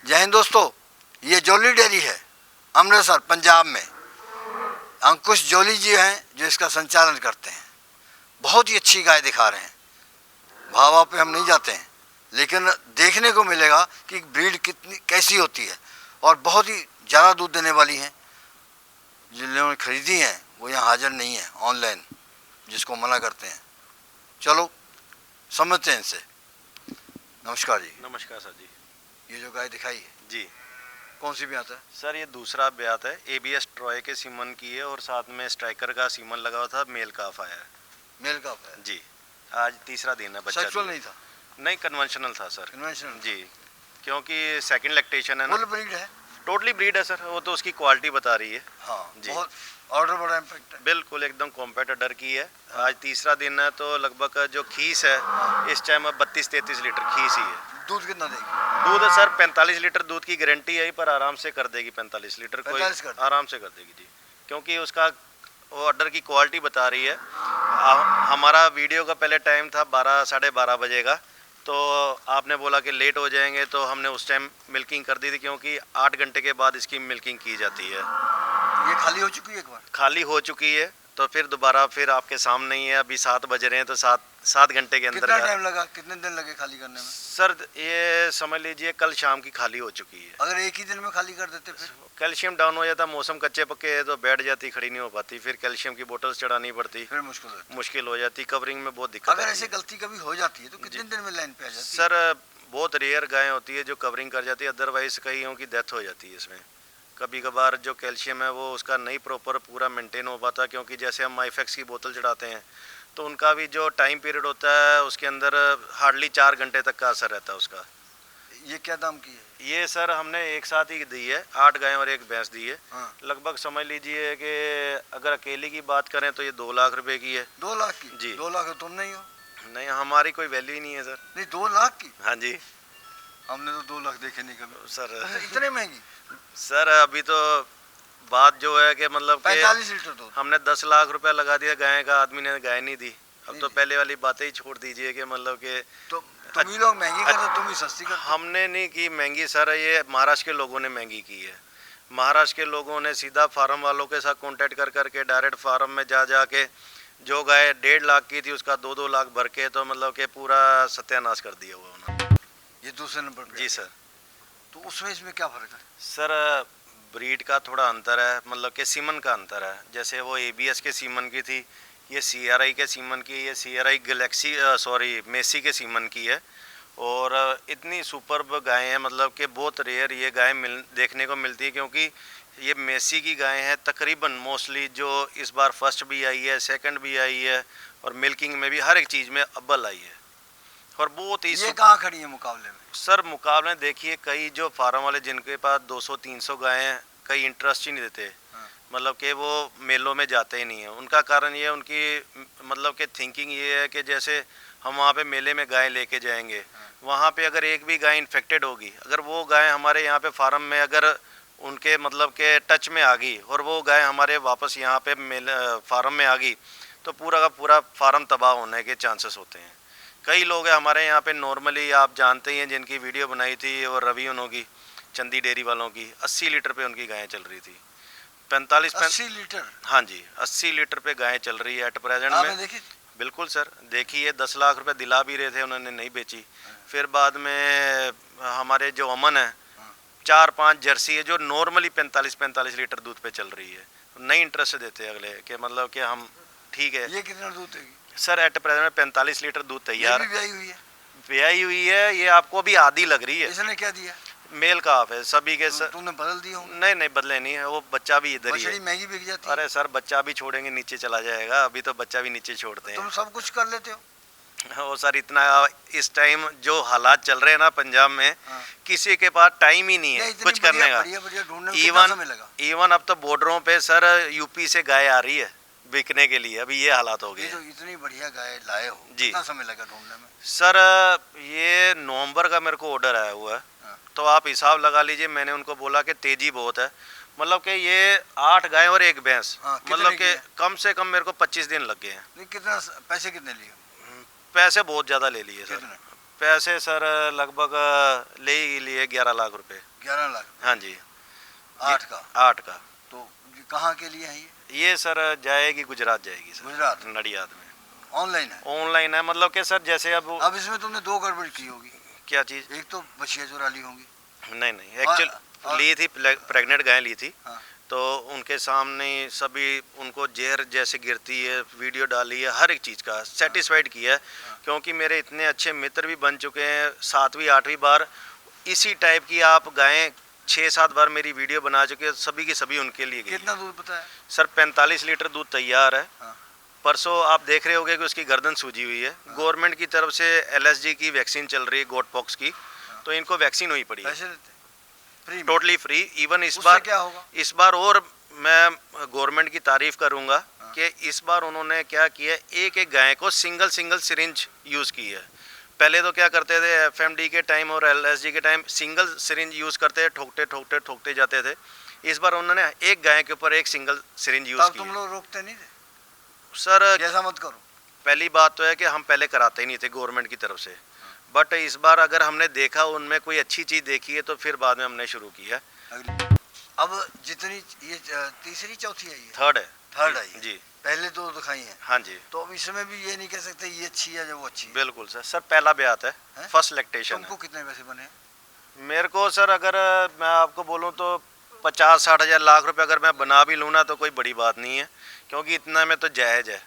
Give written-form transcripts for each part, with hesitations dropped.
जय हिंद दोस्तों, ये जॉली डेयरी है अमृतसर पंजाब में। अंकुश जॉली जी हैं जो इसका संचालन करते हैं। बहुत ही अच्छी गाय दिखा रहे हैं। भाव पे हम नहीं जाते हैं, लेकिन देखने को मिलेगा कि ब्रीड कितनी कैसी होती है और बहुत ही ज़्यादा दूध देने वाली हैं। जिन लोगों ने खरीदी हैं वो यहाँ हाजिर नहीं है, ऑनलाइन जिसको मना करते हैं। चलो समझते हैं इनसे। नमस्कार जी। नमस्कार सर जी। ये जो गाय दिखाई है जी कौन सी ब्यात है? सर ये दूसरा ब्यात है। एबीएस ट्रॉय के सीमन की है और साथ में स्ट्राइकर का सीमन लगा हुआ था। मेल काफ आया है। मेल काफ है जी, आज तीसरा दिन है। बच्चा सेक्सुअल नहीं था? नहीं, कन्वेंशनल था सर। कन्वेंशनल जी, क्योंकि सेकंड लैक्टेशन है ना। फुल ब्रीड है? टोटली ब्रीड है सर, वो तो उसकी क्वालिटी बता रही है। हाँ जी, बहुत ऑर्डर बड़ा इम्पैक्ट है। बिल्कुल एकदम कॉम्पैक्ट अडर की है। आज तीसरा दिन है तो लगभग जो खीस है इस टाइम 32-33 लीटर खीस ही है। दूध कितना देगी? दूध सर 45 लीटर दूध की गारंटी है, पर आराम से कर देगी 45 लीटर। 45 कोई आराम से कर देगी जी, क्योंकि उसका वो ऑर्डर की क्वालिटी बता रही है। हमारा वीडियो का पहले टाइम था 12 साढ़े 12 बजे का, तो आपने बोला कि लेट हो जाएंगे तो हमने उस टाइम मिल्किंग कर दी थी, क्योंकि 8 घंटे के बाद इसकी मिल्किंग की जाती है। ये खाली हो चुकी है? एक बार खाली हो चुकी है तो फिर दोबारा फिर आपके सामने ही है। अभी 7 बज रहे हैं तो 7 घंटे के अंदर। कितना टाइम लगा, कितने दिन लगे खाली करने में? सर ये समझ लीजिए कल शाम की खाली हो चुकी है। अगर एक ही दिन में खाली कर देते फिर? कैल्शियम डाउन हो जाता, मौसम कच्चे पक्के है तो बैठ जाती, खड़ी नहीं हो पाती, फिर कैल्शियम की बोतल्स चढ़ानी पड़ती, फिर मुश्किल हो जाती। कवरिंग में बहुत दिक्कत। अगर ऐसे गलती कभी हो जाती है तो कितने दिन में लाइन पे आ जाती है? सर बहुत रेयर गाय होती है जो कवरिंग कर जाती है, अदरवाइज कईयों की डेथ हो जाती है इसमें। कभी कभार जो कैल्शियम है वो उसका नहीं प्रॉपर पूरा मेंटेन हो पाता, क्योंकि जैसे हम माइफेक्स की बोतल चढ़ाते हैं तो उनका भी जो टाइम पीरियड होता है उसके अंदर हार्डली 4 घंटे तक का असर रहता है उसका। ये क्या दाम की है? ये सर हमने एक साथ ही दी है, 8 गायें और 1 भैंस दी है। हाँ। लगभग समझ लीजिए कि अगर अकेली की बात करें तो ये 2 लाख रुपए की है। 2 लाख की? जी। 2 लाख तुम नहीं हो? नहीं, हमारी कोई वैल्यू ही नहीं है सर। नहीं 2 लाख की? हाँ जी। हमने तो 2 लाख देखे नहीं कभी सर। इतने महंगी? सर अभी तो बात जो है कि मतलब 45 लीटर दूध हमने 10 लाख रुपया लगा दिया गाय का, आदमी ने गाय नहीं दी। अब तो पहले वाली बातें ही छोड़ दीजिए कि मतलब कि तो तुम ही लोग महंगी कर रहे, तुम ही सस्ती कर। हमने नहीं की महंगी सर, ये महाराष्ट्र के लोगों ने महंगी की है। महाराष्ट्र के लोगों ने सीधा फार्म वालों के साथ कांटेक्ट कर करके डायरेक्ट फार्म में जा के जो गाय 1.5 लाख की थी उसका 2-2 लाख भर के तो मतलब कि पूरा सत्यानाश कर दिया हुआ उन्होंने। ये दूसरे नंबर पे? जी सर। तो उसमें इसमें क्या फर्क है? सर ब्रीड का थोड़ा अंतर है, मतलब कि सीमन का अंतर है। जैसे वो एबीएस के सीमन की थी, ये सीआरआई के सीमन की, ये सीआरआई गैलेक्सी मेसी के सीमन की है। और इतनी सुपर्ब गायें हैं, मतलब कि बहुत रेयर ये गाय देखने को मिलती है, क्योंकि ये मेसी की गाय है तकरीबन मोस्टली जो इस बार फर्स्ट भी आई है, सेकंड भी आई है और मिल्किंग में भी हर एक चीज़ में अव्वल आई है। और बहुत ही ये कहाँ खड़ी है मुकाबले में? सर मुकाबले में देखिए, कई जो फार्म वाले जिनके पास 200-300 गायें हैं, कई इंटरेस्ट ही नहीं देते। मतलब कि वो मेलों में जाते ही नहीं है। उनका कारण ये, उनकी मतलब कि थिंकिंग ये है कि जैसे हम वहाँ पे मेले में गाय लेके जाएंगे, वहाँ पे अगर एक भी गाय इन्फेक्टेड होगी, अगर वो गाय हमारे यहाँ पे फार्म में अगर उनके मतलब के टच में आ गई और वो गाय हमारे वापस यहाँ पे फार्म में आ गई, तो पूरा का पूरा फार्म तबाह होने के चांसेस होते हैं। कई लोग हैं हमारे यहाँ पे, नॉर्मली आप जानते ही हैं, जिनकी वीडियो बनाई थी और रवि उन्हों की, चंदी डेयरी वालों की, 80 लीटर पे उनकी गायें चल रही थी। 80 लीटर? हाँ जी, 80 लीटर पे गायें चल रही है एट प्रेजेंट में। देखी? बिल्कुल सर, देखिए 10 लाख रुपए दिला भी रहे थे, उन्होंने नहीं बेची। फिर बाद में हमारे जो अमन है, 4-5 जर्सी है जो नॉर्मली 45-45 लीटर दूध पे चल रही है। नहीं इंटरेस्ट देते अगले कि मतलब कि हम ठीक है। ये कितना दूध देगी? सर एट प्रेजेंट में 45 लीटर दूध तैयार। ये भी ब्याई हुई है? ब्याई हुई है, ये आपको अभी आधी लग रही है। इसने क्या दिया? मेल काफ है सभी के। सर तुमने बदल दिया? नहीं बदले नहीं है, वो बच्चा भी इधर ही है। महंगी बिक जाती है। अरे सर बच्चा भी छोड़ेंगे नीचे चला जाएगा, अभी तो बच्चा भी नीचे छोड़ते हैं। तुम सब कुछ कर लेते हो? वो सर इतना इस टाइम जो हालात चल रहे हैं ना पंजाब में, किसी के पास टाइम ही नहीं है कुछ करने का। इवन अब तो बॉर्डरों पे सर यूपी से गाय आ रही है बिकने के लिए, अभी ये हालात हो गए। तो इतनी बढ़िया गाय लाए हो जी, कितना समय लगा ढूंढने में? सर ये नवंबर का मेरे को ऑर्डर आया हुआ है, तो आप हिसाब लगा लीजिए। मैंने उनको बोला कि तेजी बहुत है, मतलब कि ये 8 गाय और 1 भैंस, मतलब कि कम से कम मेरे को 25 दिन लग गए हैं। कितना पैसे कितने लिए? पैसे बहुत ज़्यादा ले लिए सर। पैसे सर लगभग ले ही लिए 11 लाख रुपए। 11 लाख। हाँ जी। 8 का। 8 का। तो कहाँ के लिए है ये सर जाएगी, गुजरात जाएगी सर। गुजरात। नडियाद में। ऑनलाइन है? ऑनलाइन है, मतलब कि सर जैसे अब इसमें तुमने 2 गड़बड़ की होगी। क्या चीज़? एक तो बछिया चुरा ली होंगी। नहीं, एक्चुअल ली थी, प्रेग्नेंट गाय ली थी। हाँ। तो उनके सामने सभी उनको जहर जैसे गिरती है, वीडियो डाली है, हर एक चीज़ का सेटिस्फाइड किया है। क्योंकि मेरे इतने अच्छे मित्र भी बन चुके हैं, 7वीं 8वीं बार इसी टाइप की आप गायें 6-7 बार मेरी वीडियो बना चुके हैं, सभी की सभी उनके लिए गई। कितना दूध पता है? सर 45 लीटर दूध तैयार है। हाँ। परसों आप देख रहे होंगे कि उसकी गर्दन सूजी हुई है। गवर्नमेंट की तरफ से LSG की वैक्सीन चल रही है, गोट पॉक्स की। तो इनको वैक्सीन हुई पड़ी है। पैसे देते? फ्री? Totally free. इवन इस उससे बार क्या होगा? इस बार और मैं गवर्नमेंट की तारीफ करूंगा कि इस बार उन्होंने क्या किया, एक गाय को सिंगल सिरिंज यूज़ की है। पहले तो क्या करते थे, FMD के टाइम और LSG के टाइम सिंगल सिरिंज यूज़ करते, ठोकते जाते थे। इस बार उन्होंने एक गाय के ऊपर एक सिंगल सिरिंज यूज़ की। तुम लोग रोकते नहीं थे? सर ऐसा मत करो। पहली बात तो है कि हम पहले कराते ही नहीं थे गवर्नमेंट की तरफ से, बट इस बार अगर हमने देखा उनमें कोई अच्छी चीज़ देखी है तो फिर बाद में हमने शुरू की है। अब जितनी ये तीसरी चौथी है, ये थर्ड है। थर्ड है जी। पहले 2 दिखाई है। हाँ जी। तो अब इसमें भी ये नहीं कह सकते ये अच्छी है या वो अच्छी है। बिल्कुल सर पहला ब्यात है, फर्स्ट लैक्टेशन। तुमको कितने पैसे बने? मेरे को सर अगर मैं आपको बोलूँ तो 50-60 हज़ार लाख रुपए अगर मैं बना भी लूँ ना तो कोई बड़ी बात नहीं है, क्योंकि इतना में तो जायज़ है।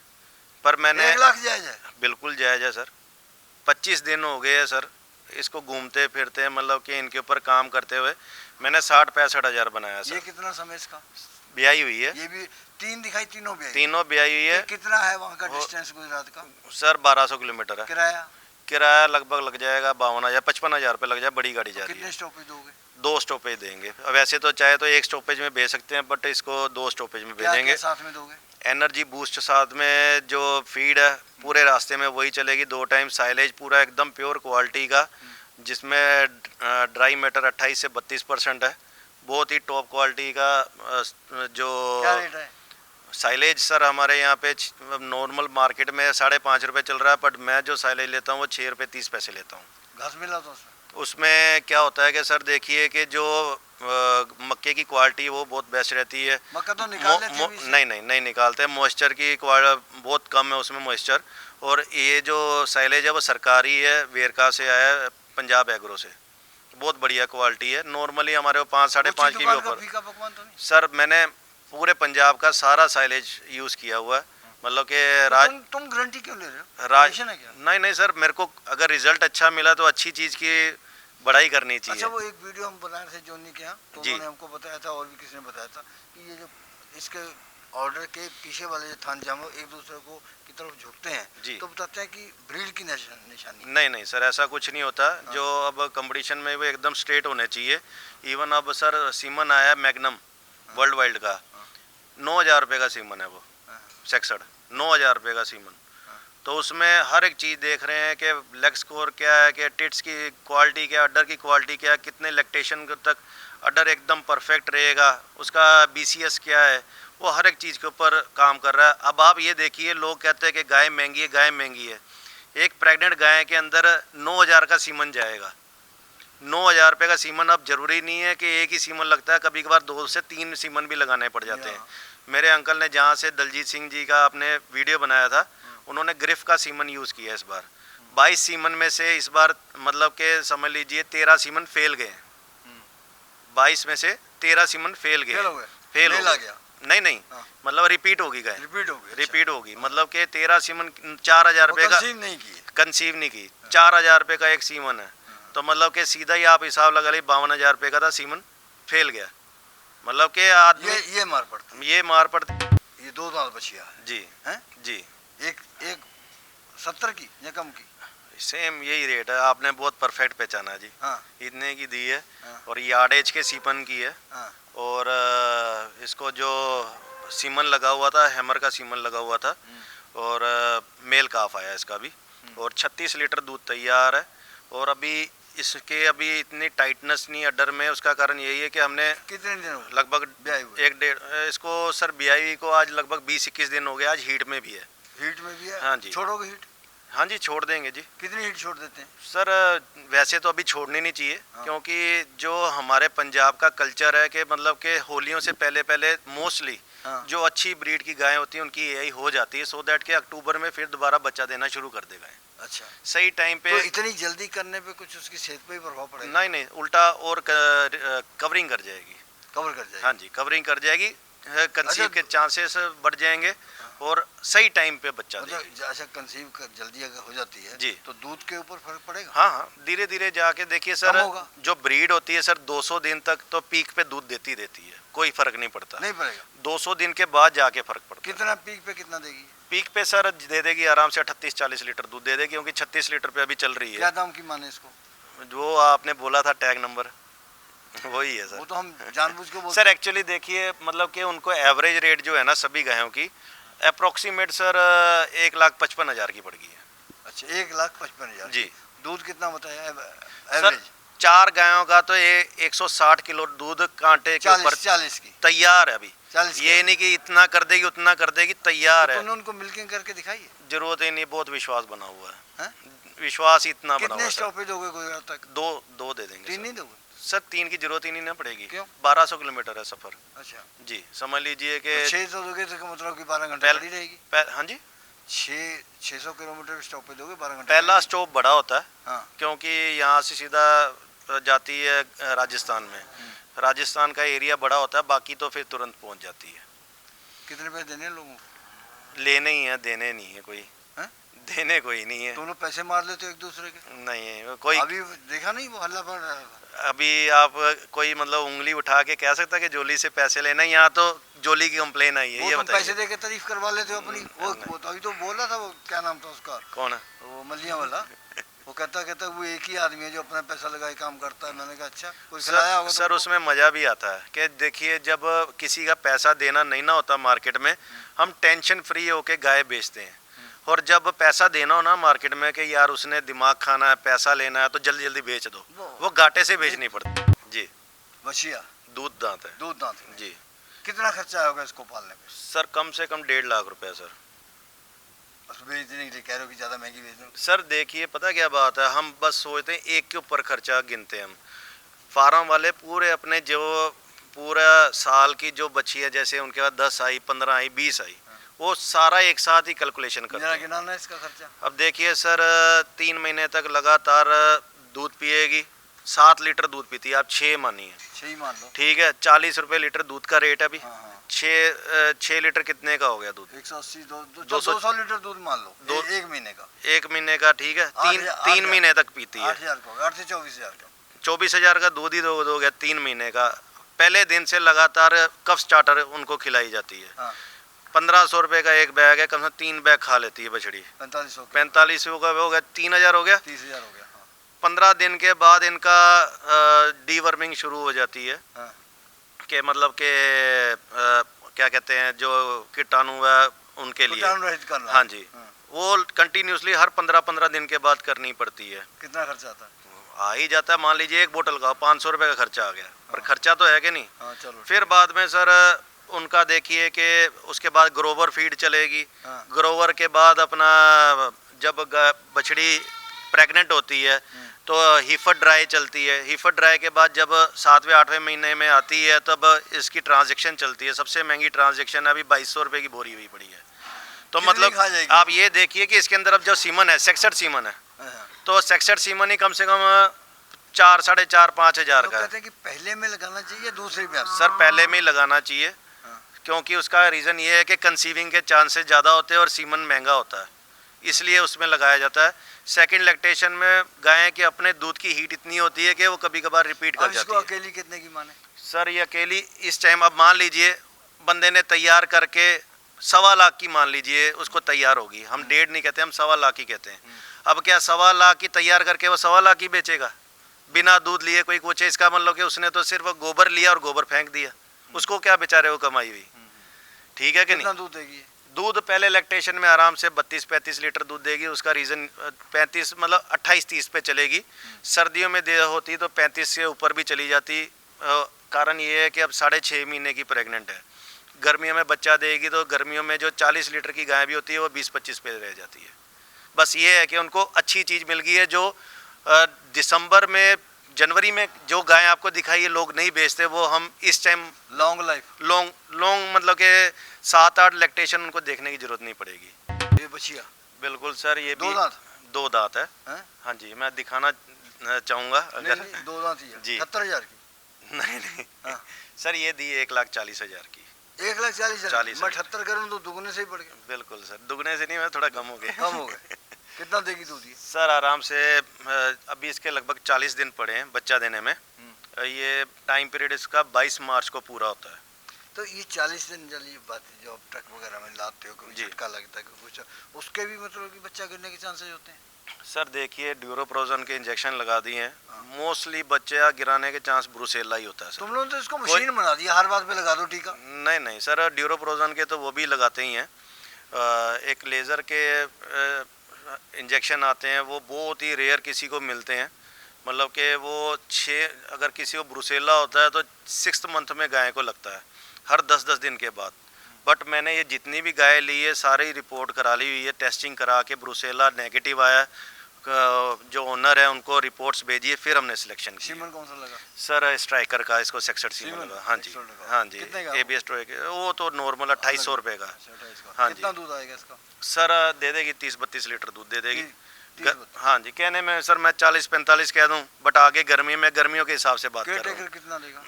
पर मैंने 1 लाख जायज़ है? बिल्कुल जायज़ है सर। 25 दिन हो गए हैं सर इसको घूमते फिरते, मतलब कि इनके ऊपर काम करते हुए। मैंने 60-65 हज़ार बनाया सर। ये कितना समय इसका? ब्याई हुई है। ये भी 3 दिखाई, तीनों ब्याई? तीनों ब्याई हुई है। कितना है वहाँ का डिस्टेंस गुजरात का? सर 1200 किलोमीटर है। किराया लगभग लग जाएगा 52,000 55,000 रुपये लग जाए, बड़ी गाड़ी जा रही है। कितने स्टॉपेज दोगे? 2 स्टॉपेज देंगे। वैसे तो चाहे तो 1 स्टॉपेज में भेज सकते हैं, बट इसको 2 स्टॉपेज में भेजेंगे। क्या साथ में दोगे? एनर्जी बूस्ट साथ में, जो फीड है पूरे रास्ते में वही चलेगी। 2 टाइम साइलेज पूरा एकदम प्योर क्वालिटी का, जिसमें ड्राई मैटर 28 से 32% है। बहुत ही टॉप क्वालिटी का। जो क्या रेट है? साइलेज सर हमारे यहाँ पे नॉर्मल मार्केट में 5.5 रुपये चल रहा है, बट मैं जो साइलेज लेता हूँ वो 6 रुपये 30 पैसे लेता हूँ। घास मिला तो उसमें क्या होता है कि सर देखिए कि जो मक्के की क्वालिटी वो बहुत बेस्ट रहती है। मक्का तो निकाल लेते हैं? नहीं निकालते। मॉइस्चर की बहुत कम है उसमें मॉइस्चर। और ये जो साइलेज है वो सरकारी है, वेरका से आया है, पंजाब एग्रो से। बहुत बढ़िया क्वालिटी है। नॉर्मली हमारे 5-5.5 की भी ऊपर। सर मैंने पूरे पंजाब का सारा साइलेज यूज़ किया हुआ है, मतलब कि तुम गारंटी क्यों ले रहे हो? नहीं सर, मेरे को अगर रिजल्ट अच्छा मिला तो अच्छी चीज़ की बढ़ाई करनी चाहिए। अच्छा, वो एक वीडियो हम बना रहे थे जोनी के यहाँ, तो उन्होंने हमको बताया था और भी किसी ने बताया था कि ये जो इसके ऑर्डर के पीछे वाले जो थान जामो एक दूसरे को की तरफ झुकते हैं, तो बताते हैं कि ब्रीड की निशानी। नहीं सर, ऐसा कुछ नहीं होता। जो अब कंपटीशन में वो एकदम स्ट्रेट होने चाहिए। इवन अब सर सीमन आया मैग्नम वर्ल्ड वाइड का, 9,000 रुपये का सीमन है वो, 66 9,000 रुपये का सीमन। तो उसमें हर एक चीज़ देख रहे हैं कि लेग स्कोर क्या है, कि टिट्स की क्वालिटी क्या, अडर की क्वालिटी क्या है, कितने लैक्टेशन तक अडर एकदम परफेक्ट रहेगा, उसका BCS क्या है, वो हर एक चीज़ के ऊपर काम कर रहा है। अब आप ये देखिए, लोग कहते हैं कि गाय महंगी है। एक प्रेग्नेंट गाय के अंदर 9,000 का सीमन जाएगा। 9,000 रुपये का सीमन। अब जरूरी नहीं है कि एक ही सीमन लगता है, कभी कभार 2 से 3 सीमन भी लगाने पड़ जाते हैं। मेरे अंकल ने जहाँ से दलजीत सिंह जी का आपने वीडियो बनाया था, उन्होंने ग्रिफ का सीमन यूज़ किया इस बार। 22 सीमन में से इस बार मतलब के समझ लीजिए 13 सीमन फेल गए। 22 में से 13 सीमन फेल गए। फेल हो गया? नहीं, मतलब रिपीट होगी गाय। रिपीट होगी, मतलब कि 13 सीमन 4,000 रुपये का कंसीव नहीं की। 4,000 रुपये का एक सीमन है, तो मतलब कि सीधा ही आप हिसाब लगा ली 52,000 रुपये का था, सीमन फेल गया। मतलब कि आदमी ये मार पड़ती। ये 2 दांत बछिया है जी हैं जी। एक 70 की या कम की? सेम यही रेट है। आपने बहुत परफेक्ट पहचाना जी। हाँ। इतने की दी है। हाँ। और यार्डेज के सीपन की है। हाँ। और इसको जो सीमन लगा हुआ था, हैमर का सीमन लगा हुआ था, और मेल काफ आया इसका भी। और 36 लीटर दूध तैयार है। और अभी इतनी टाइटनेस नहीं अडर में, उसका कारण यही है कि हमने कितने दिन लगभग 1-1.5 इसको सर ब्याई को आज लगभग 20-21 दिन हो गए। आज हीट में भी है। हीट में भी है? हाँ जी। छोड़ोगे हीट? हाँ जी, छोड़ देंगे जी। कितनी हीट छोड़ देते हैं सर? वैसे तो अभी छोड़नी नहीं चाहिए। हाँ। क्योंकि जो हमारे पंजाब का कल्चर है कि मतलब कि होलियों से पहले पहले मोस्टली हाँ। जो अच्छी ब्रीड की गायें होती हैं उनकी यही हो जाती है, सो दैट के अक्टूबर में फिर दोबारा बच्चा देना शुरू कर देगा। अच्छा, सही टाइम पे तो इतनी जल्दी करने पे कुछ उसकी सेहत पे भी प्रभाव पड़ेगा? नहीं उल्टा और कवरिंग कर जाएगी। कवर कर जाएगी? हाँ जी, कवरिंग कर जाएगी, कंसीव अच्छा, के चांसेस बढ़ जाएंगे और सही टाइम पे बच्चा देगी। मतलब ऐसा कंसीव जल्दी अगर हो जाती है जी। तो दूध के ऊपर फर्क पड़ेगा? हाँ, धीरे धीरे जाके देखिए सर, कम होगा? जो ब्रीड होती है सर 200 दिन तक तो पीक पे दूध देती है, कोई फर्क नहीं पड़ता। नहीं पड़ेगा? 200 दिन के बाद जाके फर्क पड़ता है। कितना पीक पे कितना देगी? पीक पे सर दे देगी आराम से 38-40 लीटर दूध दे देगी, क्योंकि 36 लीटर पे अभी चल रही क्या है। दाम की माने इसको? जो आपने बोला था टैग नंबर वही है वो सर। तो हम जानबूझ के बोलते सर एक्चुअली देखिए मतलब कि उनको एवरेज रेट जो है ना सभी गायों की अप्रोक्सीमेट सर 1,55,000 की पड़ गई है। अच्छा, 1,55,000 जी। दूध कितना बताया सर एवरेज? 4 गायों का तो ये 160 किलो दूध कांटे के ऊपर 40 की? तैयार है अभी। 40 ये नहीं कि इतना कर देगी उतना कर देगी, तैयार है। तुमने उनको मिल्किंग करके दिखाई है? जरूरत ही नहीं, बहुत विश्वास बना हुआ है। हैं? विश्वास ही इतना बना हुआ कितने है सर। स्टॉपेज दोगे गुजरात तक? दो दे देंगे 3 सर। नहीं दोगे? सर 3 की जरूरत ही नहीं ना पड़ेगी। क्यों? 1200 किलोमीटर है सफर। अच्छा, जी, समझ लीजिए कि 600 दोगे तो क्या मतलब कि 12 घंटे खड़ी रहेगी? हाँ जी, 600 किलोमीटर स्टॉपेज दोगे 12 घंटे? पहला स्टॉप बड़ा होता है हाँ। क्योंकि यहाँ से सीधा जाती है राजस्थान में। राजस्थान का एरिया बड़ा होता है, बाकी तो फिर तुरंत पहुँच जाती है। कितने पैसे देने हैं लोगों को? लेने ही है, देने नहीं है कोई। हैं? देने कोई नहीं है। दोनों पैसे मार लेते हो एक दूसरे के? नहीं है कोई। अभी देखा नहीं वो हल्ला पड़ रहा है? अभी आप कोई मतलब उंगली उठा के कह सकता कि जोली से पैसे लेना, यहाँ तो जोली की कंप्लेन आई है। वो ये तुम पैसे बताइए दे के तारीफ करवा लेते हो अपनी? वो तो अभी तो बोल रहा था, वो क्या नाम था उसका, कौन है? वो मलिया वाला, वो कहता वो एक ही आदमी है जो अपना पैसा लगा के काम करता है। मैंने कहा अच्छा, कोई खिलाया होगा सर तुमको? उसमें मज़ा भी आता है कि देखिए जब किसी का पैसा देना नहीं ना होता मार्केट में, हम टेंशन फ्री होके गाय बेचते हैं। और जब पैसा देना हो ना मार्केट में कि यार उसने दिमाग खाना है, पैसा लेना है, तो जल्दी जल्दी बेच दो, वो घाटे से बेचनी पड़ती। जी, बछिया दूध दांत है। दूध दांत में? जी कितना खर्चा होगा इसको पालने में? सर कम से कम 1.5 लाख रुपया सर। बस बेचने के लिए कह रहे हो कि ज़्यादा महंगी बेच दो? सर देखिए पता क्या बात है, हम बस सोचते हैं एक के ऊपर खर्चा गिनते हैं हम। फार्म वाले पूरे अपने जो पूरा साल की जो बची है, जैसे उनके पास 10 आई, 15 आई, 20 आई, वो सारा एक साथ ही कैलकुलेशन करते जरा हैं। गिनाना है इसका खर्चा? अब देखिए सर 3 महीने तक लगातार दूध पिएगी, 7 लीटर दूध पीती है, आप 6 मानिए, 6 ही मान लो। ठीक है, 40 रुपये लीटर दूध का रेट है अभी। हाँ हाँ, 6 लीटर कितने का हो गया दूध? 180, 200 200 लीटर दूध मान लो दो- एक महीने का। 1 महीने का, ठीक है, 3 8,000 महीने तक पीती है। 8,000 का, 8 से 24,000 का। 24,000 का दूध ही दो गया 3 महीने का। पहले दिन से लगातार कफ स्टार्टर उनको खिलाई जाती है। हाँ, 1500 रुपये का एक बैग है, कम से कम 3 बैग खा लेती है बछड़ी। 4500 का, 4500 का हो गया, 3000 हो गया। 30,000 हो गया। हाँ 15 दिन के बाद इनका डीवर्मिंग शुरू हो जाती है हाँ, कि मतलब कि क्या कहते हैं जो कीटाणु है उनके लिए। कीटाणु रहित करना। हाँ जी, हाँ। वो कंटिन्यूसली हर 15-15 दिन के बाद करनी पड़ती है। कितना खर्चा आता है? आ ही जाता है, मान लीजिए एक बोतल का 500 रुपये का खर्चा आ गया, पर खर्चा तो है कि नहीं। हाँ चलो। फिर बाद में सर उनका देखिए कि उसके बाद ग्रोवर फीड चलेगी। हाँ। ग्रोवर के बाद अपना जब बछड़ी प्रेग्नेंट होती है तो हीफर ड्राई चलती है। हीफर ड्राई के बाद जब 7वें 8वें महीने में आती है तब इसकी ट्रांजैक्शन चलती है। सबसे महंगी ट्रांजैक्शन अभी 2200 रुपये की बोरी हुई पड़ी है। तो कितनी मतलब खा जाएगी? आप ये देखिए कि इसके अंदर अब जो सीमन है 66 सीमन है, हाँ। तो 66 सीमन ही कम से कम 4, 4.5, 5,000 तो का है। कहते हैं कि पहले में लगाना चाहिए दूसरे पे? सर पहले में ही लगाना चाहिए, हाँ। क्योंकि उसका रीज़न ये है कि कंसीविंग के चांसेस ज़्यादा होते हैं और सीमन महंगा होता है, इसलिए उसमें लगाया जाता है। सेकंड लैक्टेशन में गाय के अपने दूध की हीट इतनी होती है कि वो कभी कभार रिपीट कर अब इसको जाती है। अकेली कितने की माने? सर ये अकेली इस टाइम अब मान लीजिए बंदे ने तैयार करके 1.25 लाख की मान लीजिए उसको तैयार होगी, हम 1.5 नहीं कहते, हम 1.25 लाख ही कहते हैं। अब क्या 1.25 लाख की तैयार करके वो 1.25 लाख ही बेचेगा बिना दूध लिए? कोई कुछ इसका मतलब कि उसने तो सिर्फ गोबर लिया और गोबर फेंक दिया, उसको क्या बेचारे वो कमाई हुई? ठीक है कि कितना नहीं? दूध देगी? दूध पहले लैक्टेशन में आराम से 32-35 लीटर दूध देगी। उसका रीज़न 35 मतलब 28-30 पे चलेगी। सर्दियों में दे होती तो 35 से ऊपर भी चली जाती। कारण ये है कि अब 6.5 महीने की प्रेग्नेंट है। गर्मियों में बच्चा देगी तो गर्मियों में जो 40 लीटर की गाय भी होती है वो 20-25 पे रह जाती है। बस ये है कि उनको अच्छी चीज़ मिल गई है। जो दिसंबर में जनवरी में जो गाय आपको दिखाई है लोग नहीं बेचते, वो हम इस टाइम लॉन्ग लाइफ। लॉन्ग मतलब के 7-8 लैक्टेशन उनको देखने की जरूरत नहीं पड़ेगी। ये बछिया बिल्कुल सर, ये दो भी दांत 2 दांत है। हैं? हाँ जी, मैं दिखाना चाहूँगा अगर। नहीं, 2 दांत ही है। जी। 70,000 की। नहीं हाँ। सर, ये दी 1,40,000 की। 1,40,000। 40,000। मैं 78 करूँ तो दुगने से ही बढ़ गया। बिल्कुल सर, दुगने से नहीं, मैं थोड़ा कम हो गया। कम हो गए। कितना देगी दूध ये? सर आराम से अभी इसके लगभग 40 दिन पड़े हैं बच्चा देने में। ये टाइम पीरियड इसका 22 मार्च को पूरा होता है। तो ये 40 दिन जल्दी बात है, जो आप ट्रक वगैरह में लाते हो, कभी जी। झटका लगता है, कभी कुछ, उसके भी मतलब कि बच्चा गिरने के चांसेस होते हैं। सर देखिए, ड्यूरोप्रोजन के इंजेक्शन लगा दिए हैं। हाँ। मोस्टली बच्चे गिराने के चांस ब्रुसेला ही होता है सर। तुम लोगों ने तो इसको मशीन बना दिया, हर बात पे लगा दो टीका। नहीं नहीं सर, ड्यूरोप्रोजन के तो वो भी लगाते ही हैं। एक लेज़र के इंजेक्शन आते हैं, वो बहुत ही रेयर किसी को मिलते हैं। मतलब कि वो अगर किसी को ब्रुसेला होता है तो 6th मंथ में गाय को लगता है, हर 10-10 दिन के बाद। बट मैंने ये जितनी भी गाय ली है सारी रिपोर्ट करा ली हुई है, टेस्टिंग करा के ब्रुसेला नेगेटिव आया। जो ओनर है उनको रिपोर्ट्स भेजिए, फिर हमने सिलेक्शन किया। सीमन कौन सा लगा? सर स्ट्राइकर का, इसको 66 सीमन सीमन लगा। हाँ जी, 66 लगा। हाँ जी। कितने का? ABS ट्रोइक वो तो नॉर्मल 2,800 रुपये का। अच्छा, 28 का। हाँ जी। कितना दूध आएगा इसका? सर दे देगी 30-32 लीटर दूध दे देगी। 30-32? हाँ जी, कहने में सर मैं 40-45 कह दूं, बट आगे गर्मी में गर्मियों के हिसाब से बात कर रहा केयरटेकर हूँ। कितना देगा?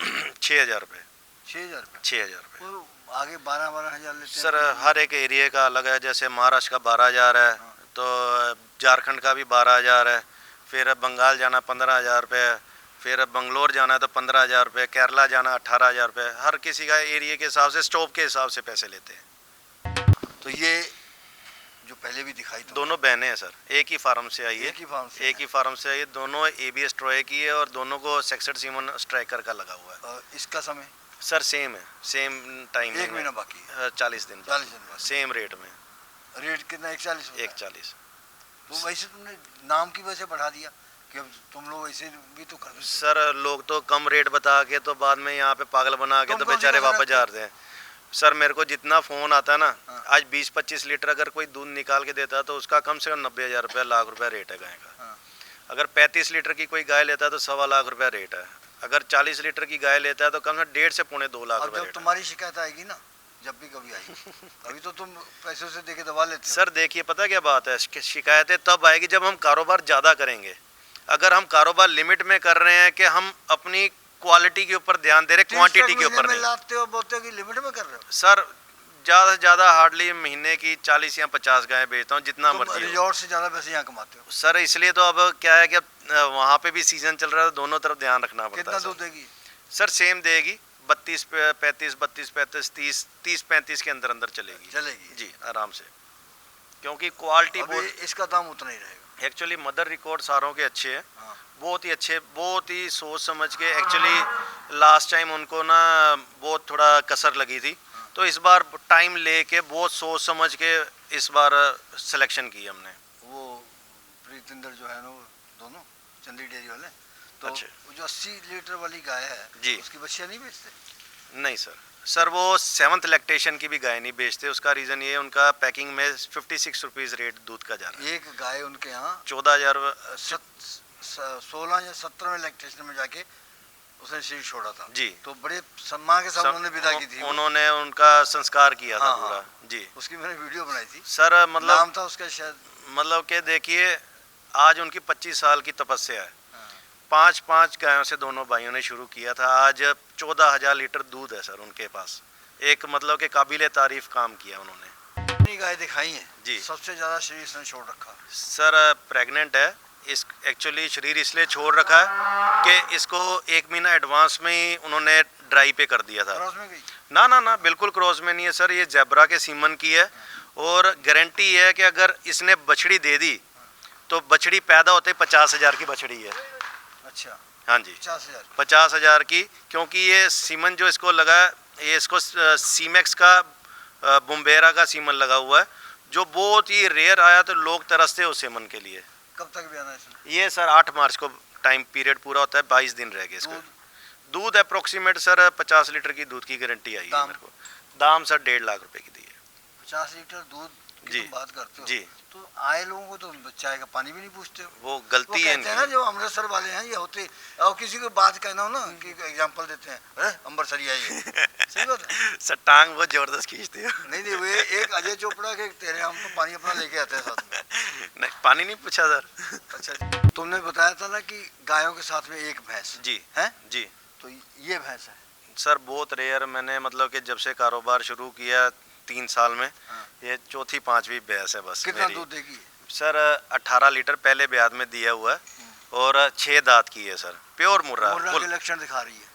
6,000 रुपये। 6,000 रुपये। 6,000 रुपये। वो आगे 12,000 लेते हैं। सर हर एक एरिया का अलग है, जैसे महाराष्ट्र का 12,000 है, तो झारखंड का भी 12,000 है, फिर बंगाल जाना 15,000 रुपये, फिर बंगलोर जाना है तो 15,000 रुपये, केरला जाना 18,000 रुपये। हर किसी का एरिया के हिसाब से, स्टॉप के हिसाब से पैसे लेते हैं। तो ये जो पहले भी दिखाई तो दोनों बहनें हैं सर, एक ही फार्म से आई है। एक ही फार्म से एक ही फार्म से आई है, दोनों ABS ट्रोय की है और दोनों को 66 सीमन स्ट्राइकर का लगा हुआ है। इसका समय सर सेम है, सेम टाइम। 1 महीना बाकी है। 40 दिन 40 दिन बाद। सेम रेट में। रेट कितना? 140? 140। तो वैसे तुमने नाम की वजह से बढ़ा दिया कि अब तुम लोग ऐसे भी तो कर सकते हो। सर लोग तो कम रेट बता के तो बाद में यहाँ पे पागल बना के तुम तो कौन सी बेचारे फसल वापस रखते हो? जाते हैं। सर मेरे को जितना फ़ोन आता है ना, हाँ। आज 20-25 लीटर अगर कोई दूध निकाल के देता है तो उसका कम से कम 90,000 रुपये, लाख रुपये रेट है गाय का। हाँ। अगर 35 लीटर की कोई गाय लेता है तो 1.25 लाख रुपये रेट है। अगर 40 लीटर की गाय लेता है तो कम से कम 1.5 से पौने 2 लाख अब रुपये जब रेट है। तुम्हारी शिकायत आएगी ना, जब भी कभी आएगी, अभी तो तुम पैसों से देके दबा लेते हो। सर देखिए, पता क्या बात है, शिकायतें तब आएगी जब हम कारोबार ज़्यादा करेंगे। अगर हम कारोबार लिमिट में कर रहे हैं कि हम अपनी क्वालिटी के ऊपर ध्यान दे रहे, 30 क्वांटिटी ट्रक के ऊपर महीने में नहीं। लाते हो, बोलते हो कि लिमिट में कर रहे हो। सर ज़्यादा से ज़्यादा हार्डली महीने की 40 या 50 गायें बेचता हूँ, जितना तुम मर्जी हो। रिजॉर्ट से ज़्यादा पैसे यहाँ कमाते हो। सर इसलिए तो अब क्या है कि वहाँ पे भी सीजन चल रहा है, तो दोनों तरफ ध्यान रखना पड़ता कितना है दूध सर। देगी? सर सेम देगी, 32-35, 32-35, 30-35 के अंदर अंदर चलेगी। चलेगी जी आराम से, क्योंकि क्वालिटी अभी बहुत। इसका दाम उतना ही रहेगा। एक्चुअली मदर रिकॉर्ड सारों के अच्छे हैं, हाँ। बहुत ही अच्छे, बहुत ही सोच समझ के। एक्चुअली लास्ट टाइम उनको ना बहुत थोड़ा कसर लगी थी, तो इस बार टाइम लेके बहुत सोच समझ के इस बार सिलेक्शन की हमने। वो प्रीतिंदर जो है ना, वो दोनों चंदी डेयरी वाले, तो अच्छा। वो जो 80 लीटर वाली गाय है जी। उसकी बच्चियाँ नहीं बेचते? नहीं सर वो 7th लैक्टेशन की भी गाय नहीं बेचते। उसका रीज़न ये है, उनका पैकिंग में 56 रुपीज़ रेट दूध का जा रहा है। एक गाय उनके यहाँ 14,000। 16 या 17 में लैक्टेशन में जाके उसने शरीर छोड़ा था। जी। तो बड़े सम्मान के साथ उन्होंने विदा की थी। उन्होंने उनका संस्कार किया था हाँ, पूरा। हाँ। जी उसकी मैंने वीडियो बनाई थी। सर नाम मतलब था उसका शायद। मतलब कि देखिए, आज उनकी 25 साल की तपस्या है। हाँ। 5-5 गायों से दोनों भाइयों ने शुरू किया था। आज 14,000 लीटर दूध है सर उनके पास। एक मतलब कि काबिले तारीफ काम किया उन्होंने। कितनी गाय दिखाई है जी। सबसे ज़्यादा शरीर इसने छोड़ रखा? सर प्रेग्नेंट है। इस एक्चुअली शरीर इसलिए छोड़ रखा है कि इसको 1 महीना एडवांस में ही उन्होंने ड्राई पे कर दिया था। क्रॉस में गई? ना बिल्कुल क्रॉस में नहीं है सर, ये ज़ेब्रा के सीमन की है। और गारंटी है कि अगर इसने बछड़ी दे दी तो बछड़ी पैदा होते 50,000 की बछड़ी है। अच्छा। हाँ जी, 50,000? 50,000 की, क्योंकि ये सीमन जो इसको लगा है, ये इसको सीमेक्स का बुम्बेरा का सीमन लगा हुआ है, जो बहुत ही रेयर आया, तो लोग तरसते हैं उस सीमन के लिए। कब तक भी आना है इसमें? ये सर 8 मार्च को टाइम पीरियड पूरा होता है, 22 दिन रह गए इसका। दूध अप्रोक्सीमेट सर 50 लीटर की दूध की गारंटी आई है दाम? मेरे को। दाम सर 1.5 लाख रुपए की दी है। 50 लीटर दूध की जी, तुम बात करते हो जी। तो आए लोगों को तो चाय का पानी भी नहीं पूछते हो। वो वो गलती है कहते हैं ना इनकी। जो अमृतसर वाले हैं ये होते, और किसी को बात कहना हो ना कि एग्जांपल देते हैं, अरे अमृतसरिया ये सही बात है। सर टांग बहुत जबरदस्त खींचते हो। नहीं नहीं, वे एक अजय चोपड़ा के तेरे हम तो पानी अपना लेके आते हैं साथ में। नहीं पानी नहीं पूछा सर। अच्छा, तुमने बताया था ना कि गायों के साथ में एक भैंस जी है, जी तो ये भैंस है। सर बहुत रेयर, मैंने मतलब कि जब से कारोबार शुरू किया 3 साल में हाँ। ये चौथी पांचवी भैंस है बस कितना मेरी। दूध देगी? सर 18 लीटर पहले ब्याज में दिया हुआ है और 6 दांत की है सर, प्योर मुर्रा मुर्रा फुल के लक्षण दिखा रही है,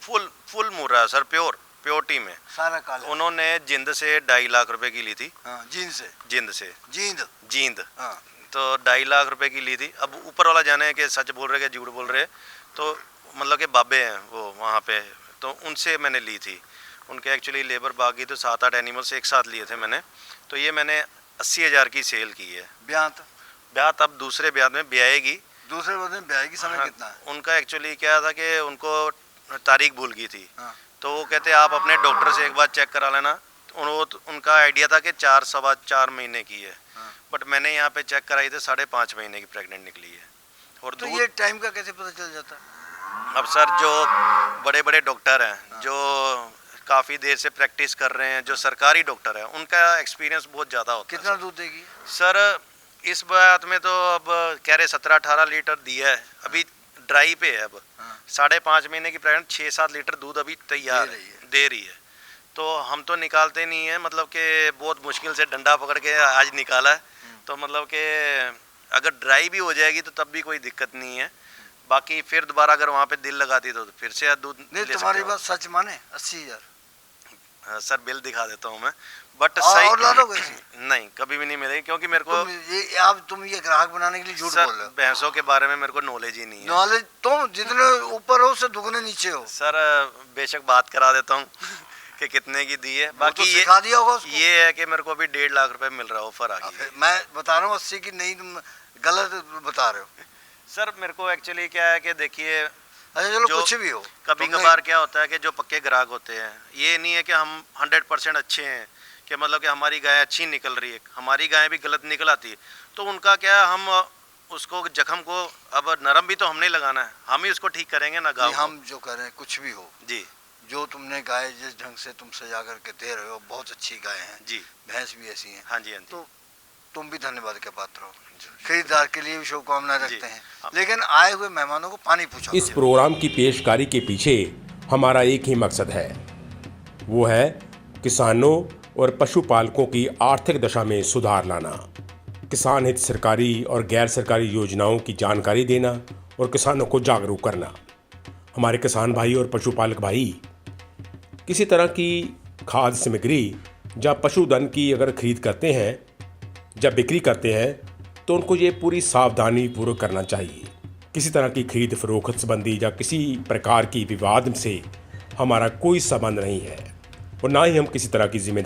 फुल मुर्रा है सर, प्योरिटी में। सारा काला। उन्होंने जिंद से 2.5 लाख रुपए की ली थी। हाँ, जींद से। जींद हाँ। तो 2.5 लाख रुपए की ली थी। अब ऊपर वाला जाने कि सच बोल रहे कि झूठ बोल रहे, तो मतलब कि बाबे हैं वो वहाँ पे, तो उनसे मैंने ली थी। उनके एक्चुअली लेबर बाकी तो 7-8 एनिमल्स एक साथ लिए थे मैंने, तो ये मैंने 80,000 की सेल की है। ब्यात अब दूसरे ब्यात में ब्याएगी। दूसरे में ब्याह की समय हाँ, कितना है? उनका एक्चुअली क्या था कि उनको तारीख भूल गई थी, हाँ। तो वो कहते आप अपने डॉक्टर से एक बार चेक करा लेना। उनका आइडिया था कि 4-4.25 महीने की है, हाँ। बट मैंने यहाँ पे चेक कराई थी 5.5 महीने की प्रेग्नेंट निकली है। और तो दूध ये टाइम का कैसे पता चल जाता है? अब सर जो बड़े बड़े डॉक्टर हैं जो काफ़ी देर से प्रैक्टिस कर रहे हैं, जो सरकारी डॉक्टर हैं, उनका एक्सपीरियंस बहुत ज़्यादा होता है। कितना दूध देगी? सर इस बात में तो अब कह रहे 17-18 लीटर दिया है, अभी ड्राई पे है। अब 5.5 महीने की प्रेग्नेंट 6-7 लीटर दूध अभी तैयार दे रही है। तो हम तो निकालते नहीं है, मतलब कि बहुत मुश्किल से डंडा पकड़ के आज निकाला है। तो मतलब कि अगर ड्राई भी हो जाएगी तो तब भी कोई दिक्कत नहीं है। बाकी फिर दोबारा अगर वहाँ पे दिल लगाती तो फिर से दूध नहीं, तुम्हारी बात सच माने 80,000? हाँ, सर बिल दिखा देता हूँ मैं, बट और सही ला दोगे ऐसी? नहीं, कभी भी नहीं मिलेगी, क्योंकि मेरे को तुम ये ग्राहक बनाने के लिए झूठ सर बोल रहे हो। भैंसों के बारे में मेरे को नॉलेज ही नहीं है। नॉलेज तुम जितने ऊपर हो उससे दुगने नीचे हो। सर बेशक बात करा देता हूँ कि कितने की दी है। बाकी तो सिखा दिया होगा उसको। ये है कि मेरे को अभी 1.5 लाख रुपए मिल रहा है, ऑफर आ गई है। मैं बता रहा हूँ 80 की नहीं, तुम गलत बता रहे हो। सर मेरे को एक्चुअली क्या है कि देखिए, अच्छा चलो जो कुछ भी हो, कभी कभार क्या होता है कि जो पक्के ग्राहक होते हैं, ये नहीं है कि हम 100% अच्छे हैं कि मतलब कि हमारी गाय अच्छी निकल रही है, हमारी गाय भी गलत निकल आती है। तो उनका क्या है, हम उसको जख्म को अब नरम भी तो हमने लगाना है, हम ही उसको ठीक करेंगे ना गाँव। हम जो कह रहे हैं कुछ भी हो जी, जो तुमने गाय जिस ढंग से तुम सजा करके दे रहे हो, बहुत अच्छी गाय हैं जी, भैंस भी ऐसी हैं। हाँ जी, हाँ जी। तो तुम भी धन्यवाद के पात्र हो। खरीदार के लिए भी शुभकामनाएं रखते हैं, हाँ। लेकिन आए हुए मेहमानों को पानी पूछो। इस प्रोग्राम की पेशकारी के पीछे हमारा एक ही मकसद है, वो है किसानों और पशुपालकों की आर्थिक दशा में सुधार लाना, किसान हित सरकारी और गैर सरकारी योजनाओं की जानकारी देना और किसानों को जागरूक करना। हमारे किसान भाई और पशुपालक भाई किसी तरह की खाद्य सामग्री या पशुधन की अगर खरीद करते हैं, जब बिक्री करते हैं, तो उनको ये पूरी सावधानी पूर्वक करना चाहिए। किसी तरह की खरीद फरोख्त संबंधी या किसी प्रकार की विवाद से हमारा कोई संबंध नहीं है और ना ही हम किसी तरह की जिम्मेदारी